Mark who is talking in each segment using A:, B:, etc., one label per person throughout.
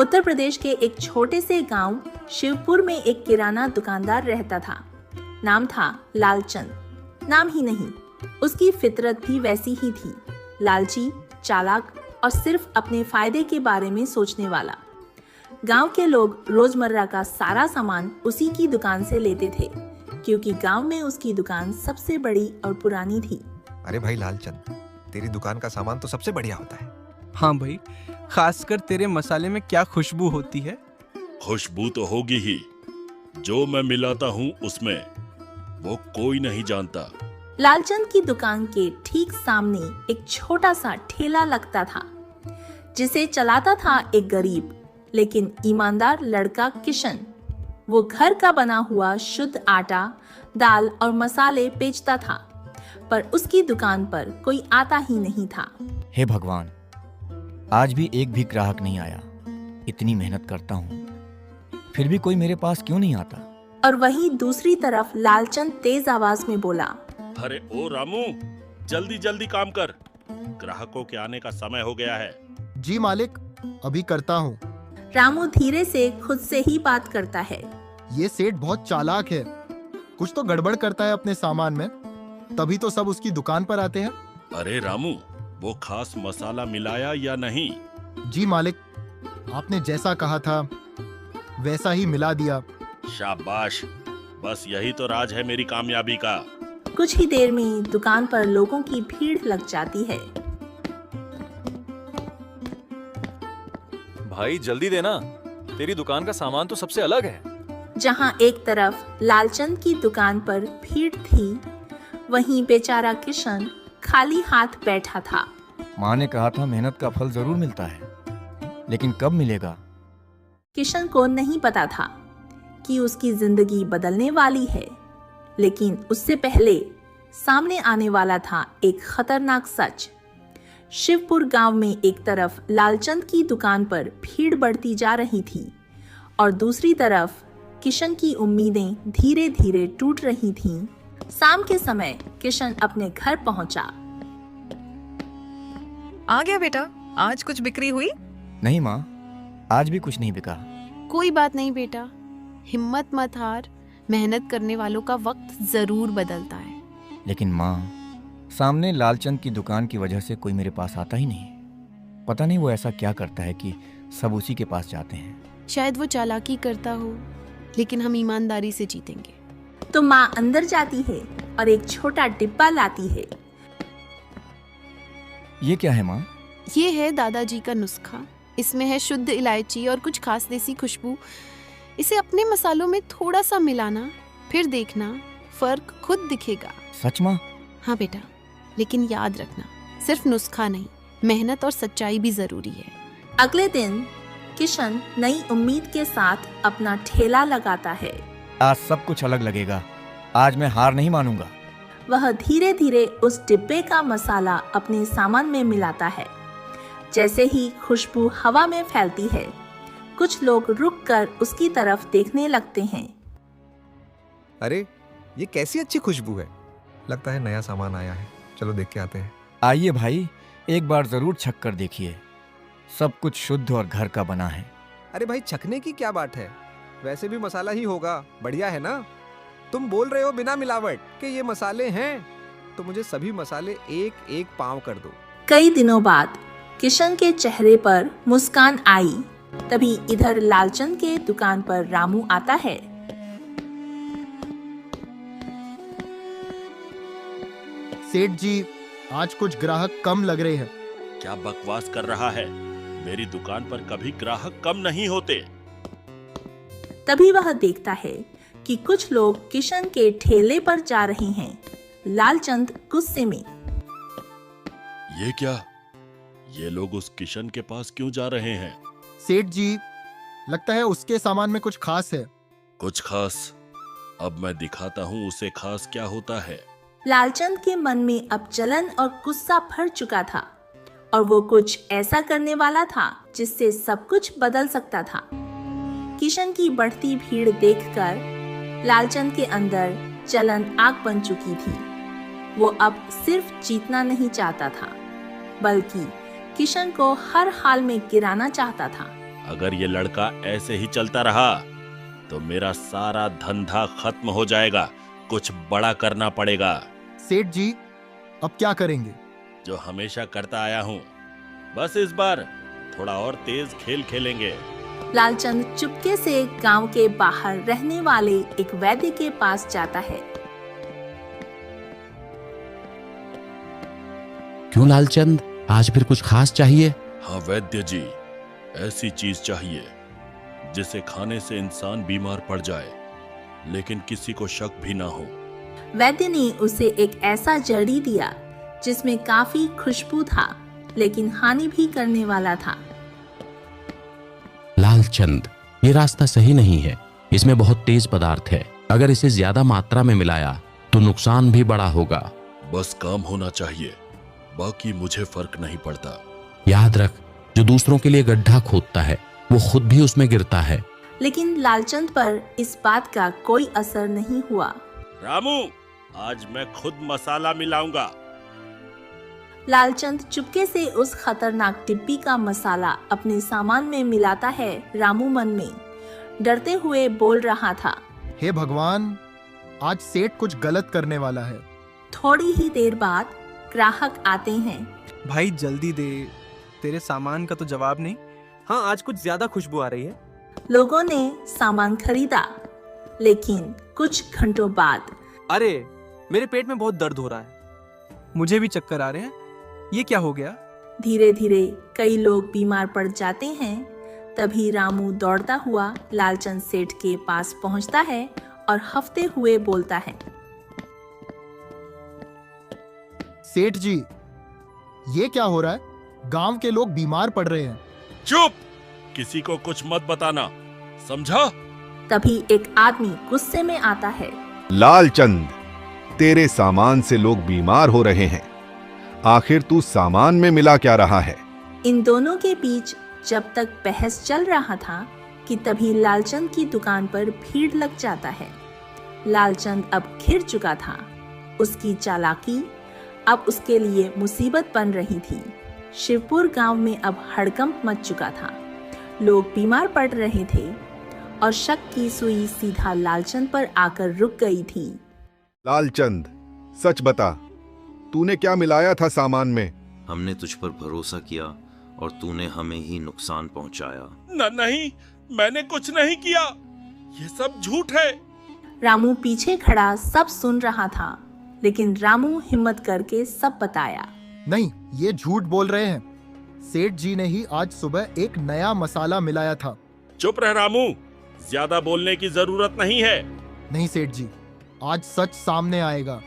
A: उत्तर प्रदेश के एक छोटे से गांव शिवपुर में एक किराना दुकानदार रहता था। नाम था लालचंद। नाम ही नहीं, उसकी फितरत भी वैसी ही थी, लालची, चालाक और सिर्फ अपने फायदे के बारे में सोचने वाला। गांव के लोग रोजमर्रा का सारा सामान उसी की दुकान से लेते थे, क्योंकि गांव में उसकी दुकान सबसे बड़ी और पुरानी थी।
B: अरे भाई लालचंद, तेरी दुकान का सामान तो सबसे बढ़िया होता है।
C: हाँ भाई, खासकर तेरे मसाले में क्या खुशबू होती है।
D: खुशबू तो होगी ही, जो मैं मिलाता हूँ उसमें वो कोई नहीं जानता।
A: लालचंद की दुकान के ठीक सामने एक छोटा सा ठेला लगता था, जिसे चलाता था एक गरीब लेकिन ईमानदार लड़का किशन। वो घर का बना हुआ शुद्ध आटा, दाल और मसाले बेचता था, पर उसकी दुकान पर कोई आता ही नहीं था।
E: हे भगवान, आज भी एक भी ग्राहक नहीं आया। इतनी मेहनत करता हूँ, फिर भी कोई मेरे पास क्यों नहीं आता।
A: और वहीं दूसरी तरफ लालचंद तेज आवाज में बोला,
D: अरे ओ रामू, जल्दी जल्दी काम कर, ग्राहकों के आने का समय हो गया है।
F: जी मालिक, अभी करता हूँ।
A: रामू धीरे से खुद से ही बात करता है।
F: ये सेठ बहुत चालाक है, कुछ तो गड़बड़ करता है अपने सामान में, तभी तो सब उसकी दुकान पर आते हैं।
D: अरे रामू, वो खास मसाला मिलाया या नहीं?
F: जी मालिक, आपने जैसा कहा था वैसा ही मिला दिया।
D: शाबाश, बस यही तो राज है मेरी कामयाबी का।
A: कुछ ही देर में दुकान पर लोगों की भीड़ लग जाती है।
G: भाई जल्दी देना, तेरी दुकान का सामान तो सबसे अलग है।
A: जहां एक तरफ लालचंद की दुकान पर भीड़ थी, वहीं बेचारा किशन खाली हाथ बैठा था।
E: माँ ने कहा था मेहनत का फल जरूर मिलता है, लेकिन कब मिलेगा।
A: किशन को नहीं पता था कि उसकी जिंदगी बदलने वाली है, लेकिन उससे पहले सामने आने वाला था एक खतरनाक सच। शिवपुर गांव में एक तरफ लालचंद की दुकान पर भीड़ बढ़ती जा रही थी और दूसरी तरफ किशन की उम्मीदें धीरे धीरे टूट रही थीं। शाम के समय किशन अपने घर पहुंचा।
H: आ गया बेटा, आज कुछ बिक्री हुई?
E: नहीं माँ, आज भी कुछ नहीं बिका।
I: कोई बात नहीं बेटा, हिम्मत मत हार, मेहनत करने वालों का वक्त जरूर बदलता है।
E: लेकिन माँ, सामने लालचंद की दुकान की वजह से कोई मेरे पास आता ही नहीं। पता नहीं वो ऐसा क्या करता है कि सब उसी के पास जाते हैं।
I: शायद वो चालाकी करता हो, लेकिन हम ईमानदारी से जीतेंगे।
A: तो माँ अंदर जाती है और एक छोटा डिब्बा लाती है।
E: ये क्या है माँ?
I: ये है दादाजी का नुस्खा। इसमें है शुद्ध इलायची और कुछ खास देसी खुशबू। इसे अपने मसालों में थोड़ा सा मिलाना, फिर देखना, फर्क खुद दिखेगा।
E: सच माँ?
I: हाँ बेटा, लेकिन याद रखना, सिर्फ नुस्खा नहीं, मेहनत और सच्चाई भी जरूरी है।
A: अगले दिन किशन नई उम्मीद के साथ अपना ठेला लगाता है।
E: आज सब कुछ अलग लगेगा, आज मैं हार नहीं मानूंगा।
A: वह धीरे धीरे उस डिब्बे का मसाला अपने सामान में मिलाता है। जैसे ही खुशबू हवा में फैलती है, कुछ लोग रुककर उसकी तरफ देखने लगते हैं।
B: अरे ये कैसी अच्छी खुशबू है, लगता है नया सामान आया है। चलो देख के आते हैं।
E: आइए भाई, एक बार जरूर छक कर देखिए, सब कुछ शुद्ध और घर का बना है।
B: अरे भाई, छकने की क्या बात है, वैसे भी मसाला ही होगा, बढ़िया है ना। तुम बोल रहे हो बिना मिलावट के ये मसाले हैं, तो मुझे सभी मसाले एक एक पाव कर दो।
A: कई दिनों बाद किशन के चेहरे पर मुस्कान आई। तभी इधर लालचंद के दुकान पर रामू आता है।
F: सेठ जी, आज कुछ ग्राहक कम लग रहे हैं।
D: क्या बकवास कर रहा है, मेरी दुकान पर कभी ग्राहक कम नहीं होते।
A: तभी वह देखता है कि कुछ लोग किशन के ठेले पर जा रहे हैं। लालचंद गुस्से में,
D: ये क्या, ये लोग उस किशन के पास क्यों जा रहे हैं?
F: सेठ जी, लगता है उसके सामान में कुछ खास है।
D: कुछ खास? अब मैं दिखाता हूँ उसे खास क्या होता है।
A: लालचंद के मन में अब जलन और गुस्सा भर चुका था और वो कुछ ऐसा करने वाला था जिससे सब कुछ बदल सकता था। किशन की बढ़ती भीड़ देखकर लालचंद के अंदर जलन आग बन चुकी थी। वो अब सिर्फ जीतना नहीं चाहता था, बल्कि किशन को हर हाल में गिराना चाहता था।
D: अगर ये लड़का ऐसे ही चलता रहा तो मेरा सारा धंधा खत्म हो जाएगा। कुछ बड़ा करना पड़ेगा।
F: सेठ जी, अब क्या करेंगे?
D: जो हमेशा करता आया हूँ, बस इस बार थोड़ा और तेज खेल खेलेंगे।
A: लालचंद चुपके से गांव के बाहर रहने वाले एक वैद्य के पास जाता है।
J: क्यों लालचंद, आज फिर कुछ खास चाहिए?
D: हाँ वैद्य जी, ऐसी चीज चाहिए जिसे खाने से इंसान बीमार पड़ जाए, लेकिन किसी को शक भी ना हो।
A: वैद्य ने उसे एक ऐसा जड़ी दिया जिसमें काफी खुशबू था, लेकिन हानि भी करने वाला था।
J: लालचंद, ये रास्ता सही नहीं है। इसमें बहुत तेज पदार्थ है। अगर इसे ज्यादा मात्रा में मिलाया तो नुकसान भी बड़ा होगा।
D: बस काम होना चाहिए, बाकी मुझे फर्क नहीं पड़ता।
J: याद रख, जो दूसरों के लिए गड्ढा खोदता है वो खुद भी उसमें गिरता है।
A: लेकिन लालचंद पर इस बात का कोई असर नहीं हुआ।
D: रामू, आज मैं खुद मसाला मिलाऊंगा।
A: लालचंद चुपके से उस खतरनाक डिब्बी का मसाला अपने सामान में मिलाता है। रामू मन में डरते हुए बोल रहा था,
F: हे भगवान, आज सेठ कुछ गलत करने वाला है।
A: थोड़ी ही देर बाद ग्राहक आते हैं।
C: भाई जल्दी दे, तेरे सामान का तो जवाब नहीं।
B: हाँ, आज कुछ ज्यादा खुशबू आ रही है।
A: लोगों ने सामान खरीदा, लेकिन कुछ घंटों बाद
B: अरे, मेरे पेट में बहुत दर्द हो रहा है।
C: मुझे भी चक्कर आ रहे हैं। ये क्या हो गया?
A: धीरे धीरे कई लोग बीमार पड़ जाते हैं। तभी रामू दौड़ता हुआ लालचंद सेठ के पास पहुंचता है और हफ्ते हुए बोलता है,
F: सेठ जी, ये क्या हो रहा है? गांव के लोग बीमार पड़ रहे हैं।
D: चुप! किसी को कुछ मत बताना, समझा?
A: तभी एक आदमी गुस्से में आता है।
K: लालचंद, तेरे सामान से लोग बीमार हो रहे हैं। आखिर तू सामान में मिला क्या रहा है?
A: इन दोनों के बीच जब तक बहस चल रहा था कि तभी लालचंद की दुकान पर भीड़ लग जाता है। लालचंद अब घिर चुका था। उसकी चालाकी अब उसके लिए मुसीबत बन रही थी। शिवपुर गांव में अब हड़कंप मच चुका था। लोग बीमार पड़ रहे थे और शक की सुई सीधा लालचंद पर आकर रुक गई थी।
K: लालचंद, सच बता, तूने क्या मिलाया था सामान में?
L: हमने तुझ पर भरोसा किया और तूने हमें ही नुकसान पहुंचाया।
D: नहीं, मैंने कुछ नहीं किया। ये सब झूठ है।
A: रामू पीछे खड़ा सब सुन रहा था, लेकिन रामू हिम्मत करके सब बताया।
F: नहीं, ये झूठ बोल रहे हैं। सेठ जी ने ही आज सुबह एक नया मसाला मिलाया था।
D: चुप रह रामू, ज्यादा बोलने की जरूरत नहीं है।
F: नहीं सेठ जी, आज सच सामने आएगा।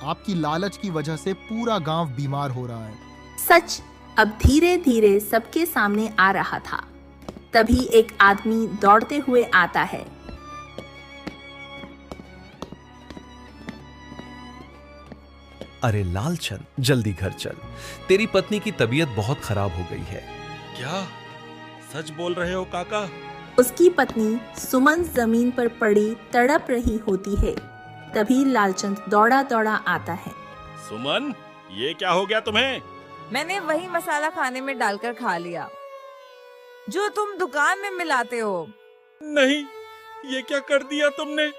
F: आपकी लालच की वजह से पूरा गांव बीमार हो रहा है।
A: सच अब धीरे धीरे सबके सामने आ रहा था। तभी एक आदमी दौड़ते हुए आता है।
M: अरे लालचंद, जल्दी घर चल। तेरी पत्नी की तबीयत बहुत खराब हो गई है।
D: क्या सच बोल रहे हो काका?
A: उसकी पत्नी सुमन जमीन पर पड़ी तड़प रही होती है। तभी लालचंद दौड़ा दौड़ा आता है।
D: सुमन, ये क्या हो गया तुम्हें?
H: मैंने वही मसाला खाने में डालकर खा लिया जो तुम दुकान में मिलाते हो।
D: नहीं, ये क्या कर दिया तुमने?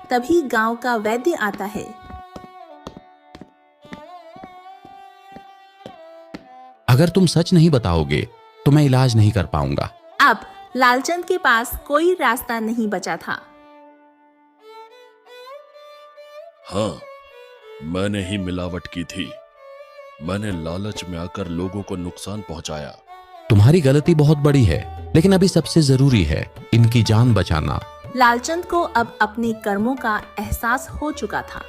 A: तभी गांव का वैद्य आता है।
J: अगर तुम सच नहीं बताओगे तो मैं इलाज नहीं कर पाऊंगा।
A: अब लालचंद के पास कोई रास्ता नहीं बचा था।
D: हाँ, मैंने ही मिलावट की थी। मैंने लालच में आकर लोगों को नुकसान पहुंचाया।
J: तुम्हारी गलती बहुत बड़ी है, लेकिन अभी सबसे जरूरी है इनकी जान बचाना।
A: लालचंद को अब अपने कर्मों का एहसास हो चुका था,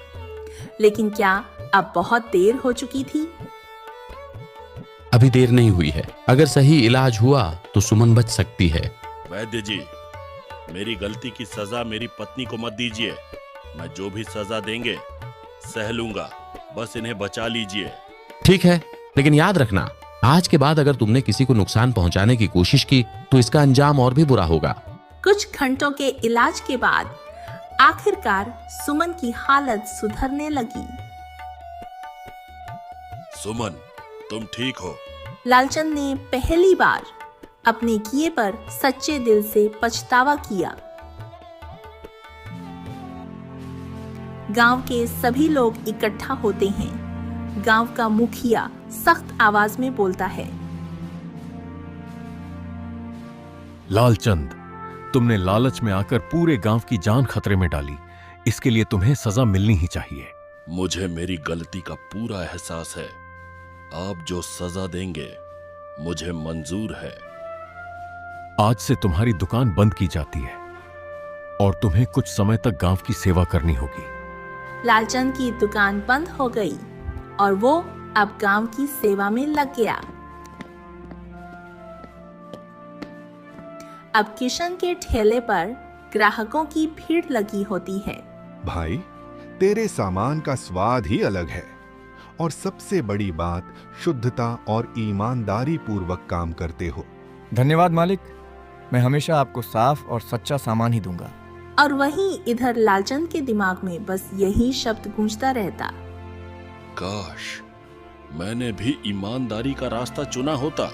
A: लेकिन क्या अब बहुत देर हो चुकी थी?
J: अभी देर नहीं हुई है। अगर सही इलाज हुआ तो सुमन बच सकती है।
D: वैद्य जी, मेरी गलती की सजा मेरी पत्नी को मत दीजिए। मैं जो भी सजा देंगे सह लूंगा। बस इन्हें बचा लीजिए।
J: ठीक है, लेकिन याद रखना, आज के बाद अगर तुमने किसी को नुकसान पहुंचाने की कोशिश की तो इसका अंजाम और भी बुरा होगा।
A: कुछ घंटों के इलाज के बाद आखिरकार सुमन की हालत सुधरने लगी।
D: सुमन, तुम ठीक हो?
A: लालचंद ने पहली बार अपने किए पर सच्चे दिल से पछतावा किया। गांव के सभी लोग इकट्ठा होते हैं। गांव का मुखिया सख्त आवाज में बोलता है,
M: लालचंद, तुमने लालच में आकर पूरे गांव की जान खतरे में डाली। इसके लिए तुम्हें सजा मिलनी ही चाहिए।
D: मुझे मेरी गलती का पूरा एहसास है। आप जो सजा देंगे मुझे मंजूर है।
M: आज से तुम्हारी दुकान बंद की जाती है और तुम्हें कुछ समय तक गांव की सेवा करनी होगी।
A: लालचंद की दुकान बंद हो गई और वो अब गांव की सेवा में लग गया। अब किशन के ठेले पर ग्राहकों की भीड़ लगी होती है।
K: भाई, तेरे सामान का स्वाद ही अलग है और सबसे बड़ी बात, शुद्धता और ईमानदारी पूर्वक काम करते हो।
E: धन्यवाद मालिक, मैं हमेशा आपको साफ और सच्चा सामान ही दूंगा।
A: और वहीं इधर लालचंद के दिमाग में बस यही शब्द गूंजता रहता,
D: काश मैंने भी ईमानदारी का रास्ता चुना होता।